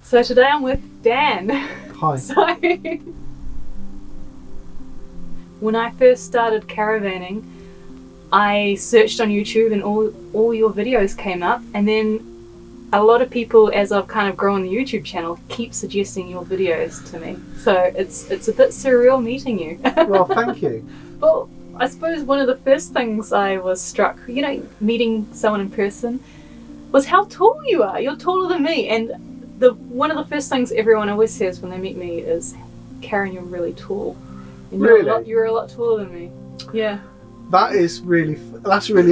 So today I'm with Dan. Hi. So when I first started caravanning, I searched on YouTube and all your videos came up, and then a lot of people, as I've kind of grown the YouTube channel, keep suggesting your videos to me. So it's a bit surreal meeting you. Well, thank you. Well, I suppose one of the first things I was struck, meeting someone in person, was how tall you are. You're taller than me, and one of the first things everyone always says when they meet me is, "Karen, you're really tall." And Really? You're a lot taller than me. Yeah. That's really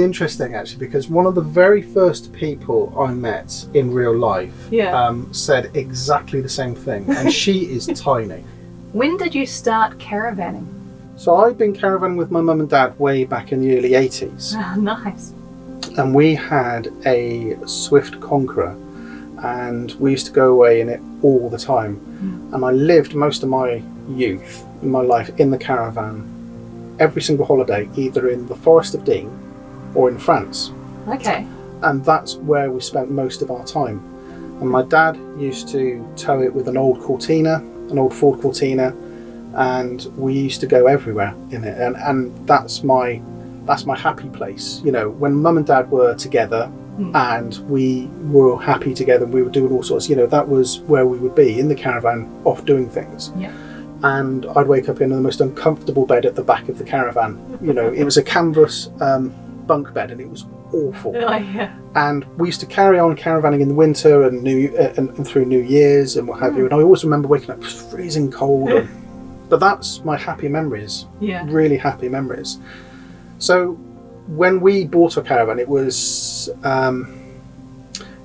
interesting, actually, because one of the very first people I met in real life said exactly the same thing, and she is tiny. When did you start caravanning? So I've been caravanning with my mum and dad way back in the early 80s. Nice. And we had a Swift Conqueror, and we used to go away in it all the time. And I lived most of my youth, in my life, in the caravan, every single holiday, either in the Forest of Dean or in France. Okay. And that's where we spent most of our time. And my dad used to tow it with an old Cortina, an old Ford Cortina, and we used to go everywhere in it. And that's my happy place. When mum and dad were together and we were happy together, and we were doing all sorts, that was where we would be, in the caravan, off doing things. Yeah. And I'd wake up in the most uncomfortable bed at the back of the caravan. It was a canvas bunk bed, and it was awful. Oh, yeah. And we used to carry on caravanning in the winter and and through New Year's and what have you. And I always remember waking up freezing cold. But that's my happy memories. Yeah. Really happy memories. So when we bought a caravan, it was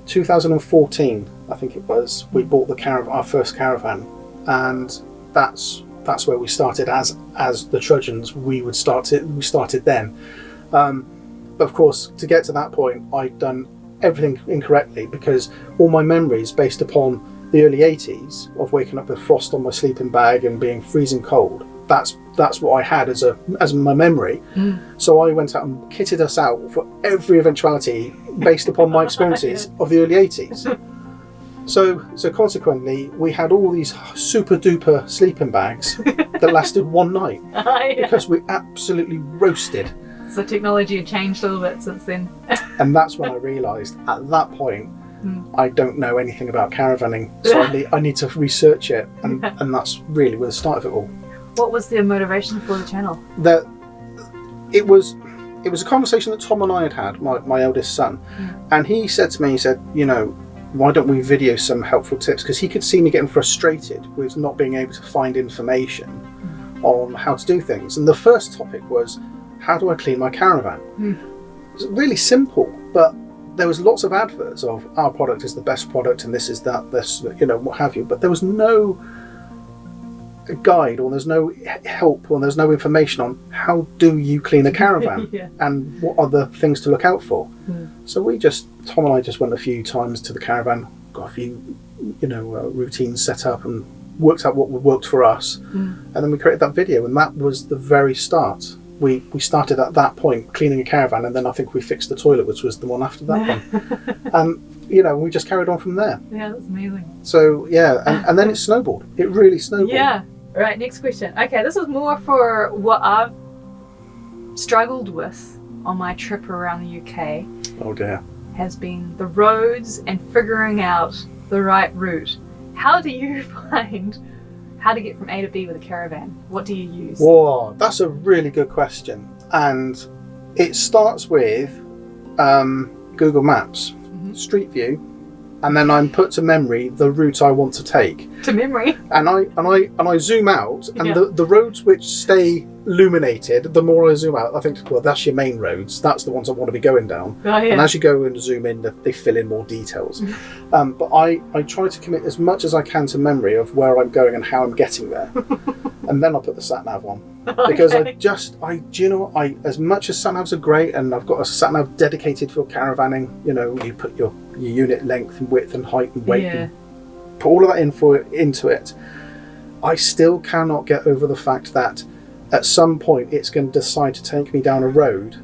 2014, I think it was. We bought our first caravan, and that's where we started as the Trudgians. We started then. But of course, to get to that point, I'd done everything incorrectly, because all my memories based upon the early 80s of waking up with frost on my sleeping bag and being freezing cold, that's what I had as my memory. So I went out and kitted us out for every eventuality based upon my experiences of the early 80s. So consequently, we had all these super duper sleeping bags that lasted one night because we absolutely roasted. So technology had changed a little bit since then. And that's when I realised, at that point, I don't know anything about caravanning, so I need to research it, and that's really where the start of it all. What was the motivation for the channel? It was a conversation that Tom and I had, my eldest son, and he said to me, why don't we video some helpful tips? Because he could see me getting frustrated with not being able to find information on how to do things. And the first topic was, how do I clean my caravan? It's really simple, but there was lots of adverts of our product is the best product and this is this, what have you. But there was no guide, or there's no help, or there's no information on how do you clean a caravan and what are the things to look out for. So Tom and I just went a few times to the caravan, got a few routines set up and worked out what worked for us, and then we created that video, and that was the very start. We started at that point cleaning a caravan, and then I think we fixed the toilet, which was the one after that one. And we just carried on from there. Yeah, that's amazing. So and then it snowballed. It really snowballed. Yeah. Right, next question. Okay, this is more for what I've struggled with on my trip around the UK. Oh dear. Has been the roads and figuring out the right route. How do you find how to get from A to B with a caravan? What do you use? Whoa, that's a really good question. And it starts with Google Maps, Street View, and then I'm put to memory the route I want to take. To memory? And I zoom out, and the roads which stay illuminated, the more I zoom out, I think, well, that's your main roads. That's the ones I want to be going down. Oh, yeah. And as you go and zoom in, they fill in more details. But I try to commit as much as I can to memory of where I'm going and how I'm getting there. And then I'll put the sat-nav on. Because as much as sat-navs are great, and I've got a sat-nav dedicated for caravanning, you put your unit length and width and height and weight, and put all of that into it, I still cannot get over the fact that at some point it's going to decide to take me down a road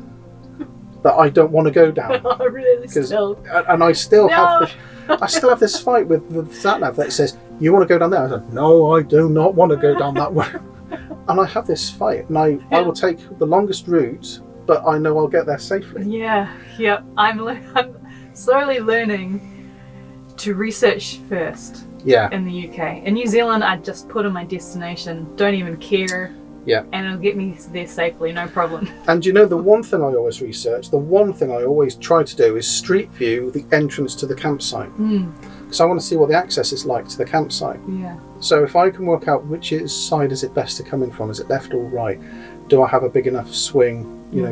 that I don't want to go down. Oh, really? Still. And I still No. have this fight with the sat nav that says, you want to go down there? I said, no, I do not want to go down that way. And I have this fight, and I will take the longest route, but I know I'll get there safely. Yeah, yep. I'm slowly learning to research first. Yeah. In the UK. In New Zealand, I just put in my destination, don't even care. Yeah. And it'll get me there safely, no problem. And you know, the one thing I always research, the one thing I always try to do is street view the entrance to the campsite. Because I want to see what the access is like to the campsite. Yeah. So if I can work out which side is it best to come in from, is it left or right? Do I have a big enough swing,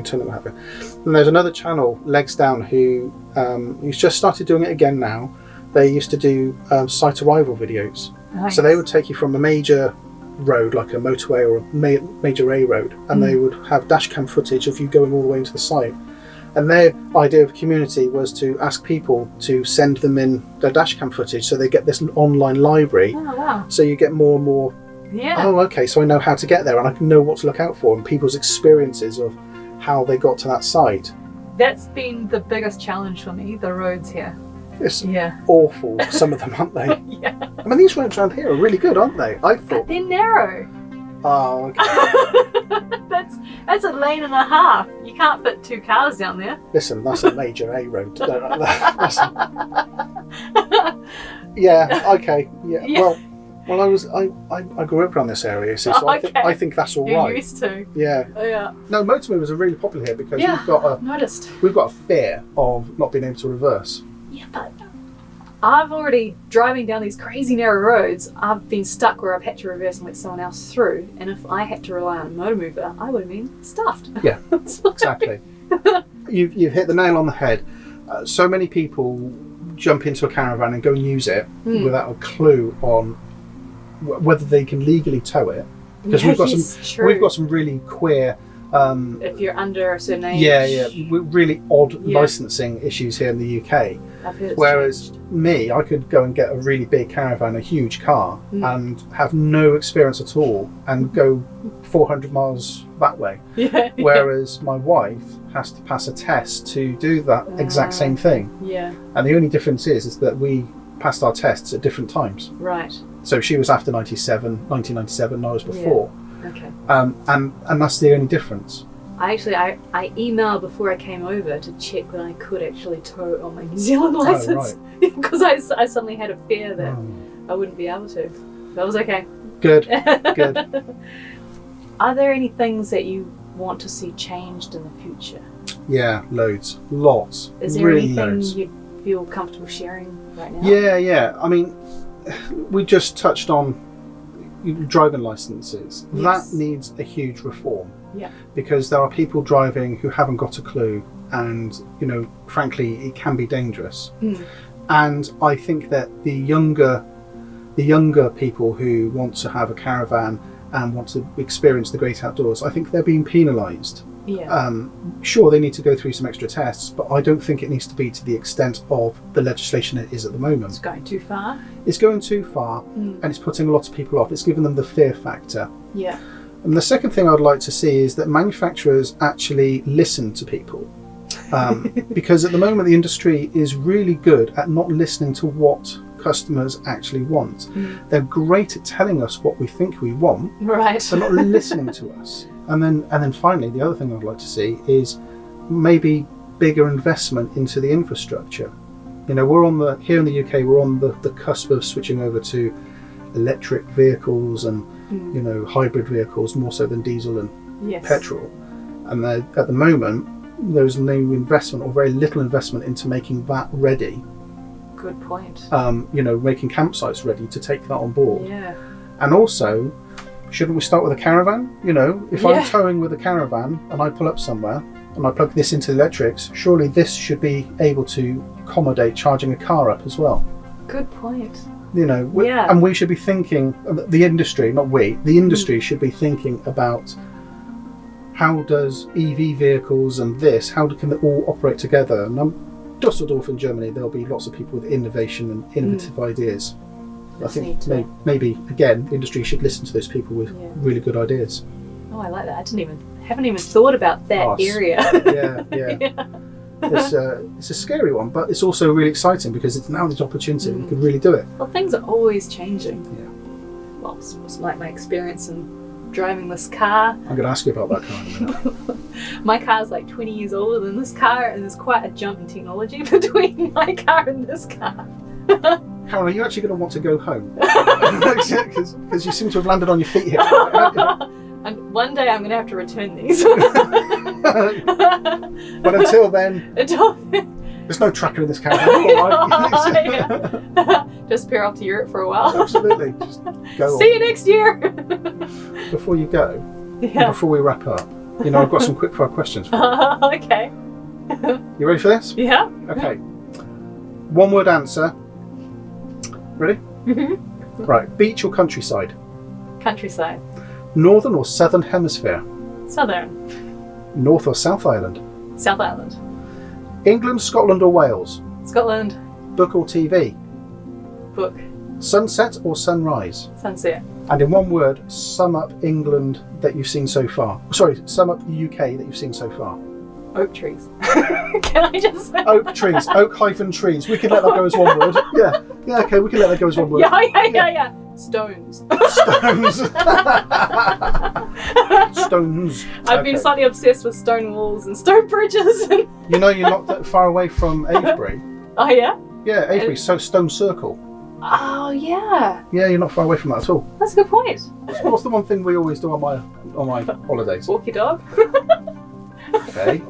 turn it what have you? And there's another channel, Legs Down, who's just started doing it again now. They used to do site arrival videos. Nice. So they would take you from a major road, like a motorway or a major A road, and they would have dash cam footage of you going all the way into the site. And their idea of community was to ask people to send them in their dash cam footage, so they get this online library. Oh, wow. So you get more and more. Yeah. Oh, okay, so I know how to get there, and I can know what to look out for, and people's experiences of how they got to that site. That's been the biggest challenge for me, the roads here. It's Yeah. awful, some of them, aren't they? Yeah. I mean, these roads around here are really good, aren't they? I But thought. they're narrow. Oh, okay. That's a lane and a half. You can't fit 2 cars down there. Listen, that's a major A road. Yeah. Okay. Yeah. Yeah. Well, I grew up around this area, so Okay. I think that's all You're right. used to. Yeah. Oh, yeah. No, motor movers are really popular here because Yeah. Noticed. we've got a fear of not being able to reverse. Yeah, but I've already driving down these crazy narrow roads. I've been stuck where I've had to reverse and let someone else through. And if I had to rely on a motor mover, I would have been stuffed. Yeah, exactly. You've hit the nail on the head. So many people jump into a caravan and go and use it without a clue on whether they can legally tow it. Because we've got some really queer. If you're under a certain age. Yeah, really odd licensing issues here in the UK. I've heard it's Whereas changed. me, I could go and get a really big caravan, a huge car, and have no experience at all, and go 400 miles that way. Yeah. Whereas my wife has to pass a test to do that exact same thing. Yeah. And the only difference is that we passed our tests at different times. Right. So she was after 1997, and I was before. Okay. And that's the only difference. I emailed before I came over to check when I could actually tow on my New Zealand license. Because I suddenly had a fear that I wouldn't be able to. That was okay. Good. Good. Are there any things that you want to see changed in the future? Yeah, loads. Lots. Is there really anything loads. you'd feel comfortable sharing right now? Yeah. I mean, we just touched on driving licenses. Yes. That needs a huge reform. Yeah. Because there are people driving who haven't got a clue, and frankly, it can be dangerous. And I think that the younger people who want to have a caravan and want to experience the great outdoors, I think they're being penalised. Yeah. Sure, they need to go through some extra tests, but I don't think it needs to be to the extent of the legislation it is at the moment. It's going too far. It's going too far, and it's putting a lot of people off. It's giving them the fear factor. Yeah. And the second thing I'd like to see is that manufacturers actually listen to people. Because at the moment the industry is really good at not listening to what customers actually want. They're great at telling us what we think we want, Right. but not listening to us. And then finally, the other thing I'd like to see is maybe bigger investment into the infrastructure. We're here in the UK, we're on the cusp of switching over to electric vehicles and hybrid vehicles, more so than diesel and petrol. And at the moment, there's no investment or very little investment into making that ready. Good point. Making campsites ready to take that on board. Yeah. And also, shouldn't we start with a caravan? If I'm towing with a caravan and I pull up somewhere and I plug this into the electrics, surely this should be able to accommodate charging a car up as well. Good point. And we should be thinking, the industry, not we, the industry should be thinking about how does EV vehicles and how can they all operate together? And Dusseldorf in Germany, there'll be lots of people with innovation and innovative ideas. I think maybe, again, the industry should listen to those people with really good ideas. Oh, I like that. Haven't even thought about that area. Yeah. It's a scary one, but it's also really exciting because it's now this opportunity and you can really do it. Well, things are always changing. Yeah. Well, it's like my experience in driving this car. I'm going to ask you about that car in a minute. My car's like 20 years older than this car, and there's quite a jump in technology between my car and this car. Karen, are you actually going to want to go home? Because you seem to have landed on your feet here. And one day I'm going to have to return these. But until then, there's no tracker in this car. Just pair off to Europe for a while. Absolutely. Just go See you next year. Before you go, before we wrap up, I've got some quick fire questions for you. Okay. You ready for this? Yeah. Okay. One word answer. Ready? Mm-hmm. Right. Beach or countryside? Countryside. Northern or southern hemisphere? Southern. North or South Island? South Island. England, Scotland or Wales? Scotland. Book or TV? Book. Sunset or sunrise? Sunset. And in one word, sum up England that you've seen so far. Sorry, sum up the UK that you've seen so far. Oak trees. Can I just say? Oak trees. Oak-trees. We can let that go as one word. Yeah, okay, we can let that go as one word. Yeah. Stones. Stones. I've been slightly obsessed with stone walls and stone bridges. You're not that far away from Avebury. Oh, yeah? Yeah, Avebury, so Stone Circle. Oh, yeah. Yeah, you're not far away from that at all. That's a good point. What's the one thing we always do on my holidays? Walk your dog. Okay.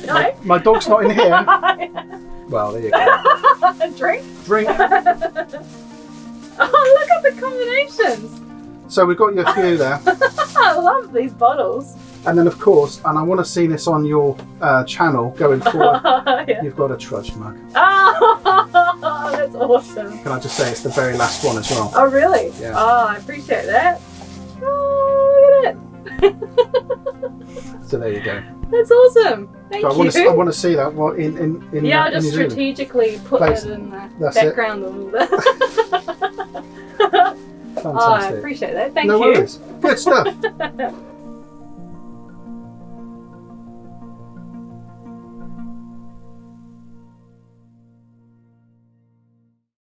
No. My dog's not in here. Well, there you go. Drink. Oh, look at the combinations. So we've got you a few there. I love these bottles. And then, of course, and I want to see this on your channel going forward, Yeah. you've got a Trudge mug. Oh, that's awesome. Can I just say it's the very last one as well? Oh, really? Yeah. Oh, I appreciate that. Oh, look at it. So there you go. That's awesome. Thank you. I want to see that in yeah, I'll in just New Zealand. strategically put Place. it in the That's background a little bit. Fantastic. Oh, I appreciate that. Thank no you. worries. Good stuff.